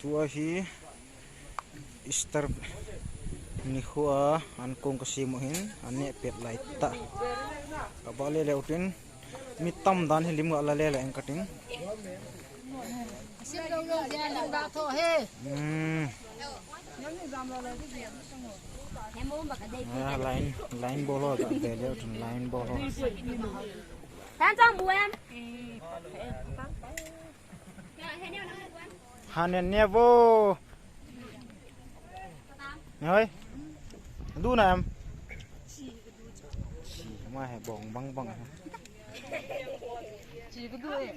tua hi Easter ni khua an kong kasimuhin ane pet lai ta kabale leutin mitam dan hilim ga la le la engkating line bolo ga de leutin line bolo hanen nevo ơi đu này em chỉ mà hay bỏng băng băng chỉ có đuôi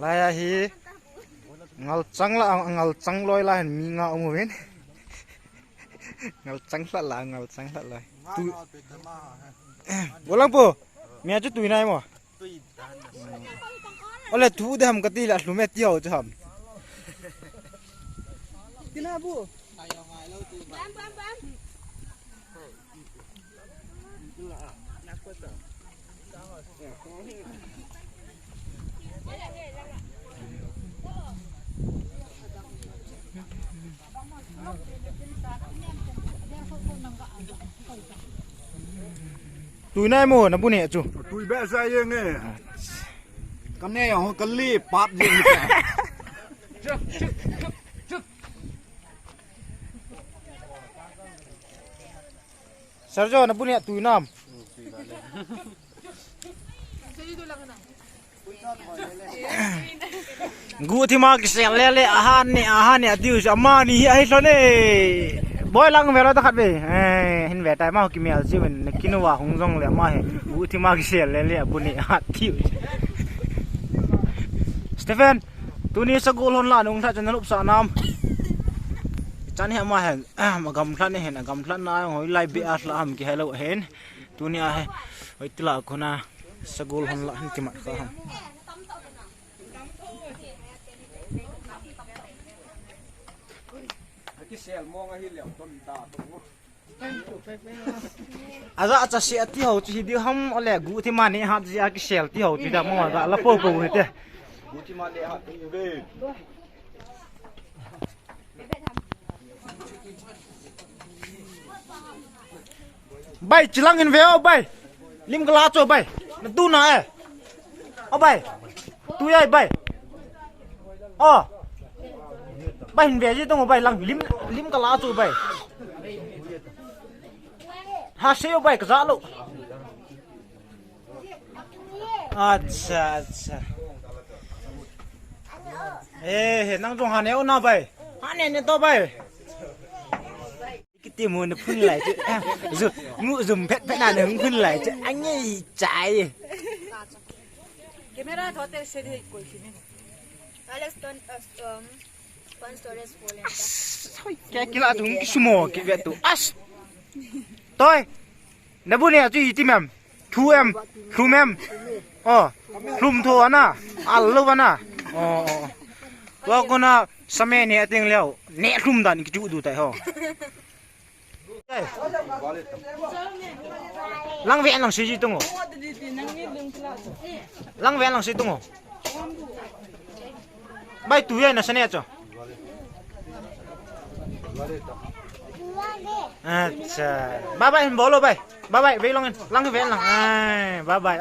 lại hi ngal trắng lôi lại mi ngạo một bên ngal trắng lại tu bố lăng po mẹ chú tui này mà oleh tu dah ham kati lah lumet tiaw tu ham. Kena bu. Bam. Tui nai mo na bu ne chu. Tui be sai ye nge. Kan ne ho kan li pat ye ni. Sarjo na bu ne tui nam. Gu thi ma ki sel le ahan ne atiu sama ni ai so ne. Boy lang velo ta khat be hin ve tai ma ki mel chi wen kinwa hong jong le ma he gu thi ma ki sel le bu ne atiu Stephen tu ni sagul hon la nung tha chan lup sa nam chan he ma he ma gam thlan ne hen gam thlan na hoi lai be a la ham ki hello hen tu ni a he hoi tla khona sagul hon la hin ki mat kha ham aza acha si ati ho chi di ham ole gu thi ma ni ha ji a ki sel ti ho ti da mo ga la po ko hete gu thi ma le ha ti ve bai chilang in veo bai lim gla cho bai na tu na e o bai tu ai bai o bai hin ve ji tong bai lang lim gla cho bai ha seo bai ka za lo acha nang jong ha ne o na bai ha ne to bai cái tiền mua nó phun lại chứ ngụ dùng phết nào nó phun lại chứ anh ấy chạy camera thote se de koi kini Alex ton one storage full cái là chúng cái small cái việc tụ as tôi nếu bữa nay chú tìm em thu em thum thô anh à lâu anh à và con à sao mẹ này tiếng leo nè thum đàn cái chú đủ tại ho lang vẹn lang suy tung lang vẹn lang suy tung bay tuổi này sao nè cho अच्छा bye bye bolo bye bye bye long lang vẹn lang bye bye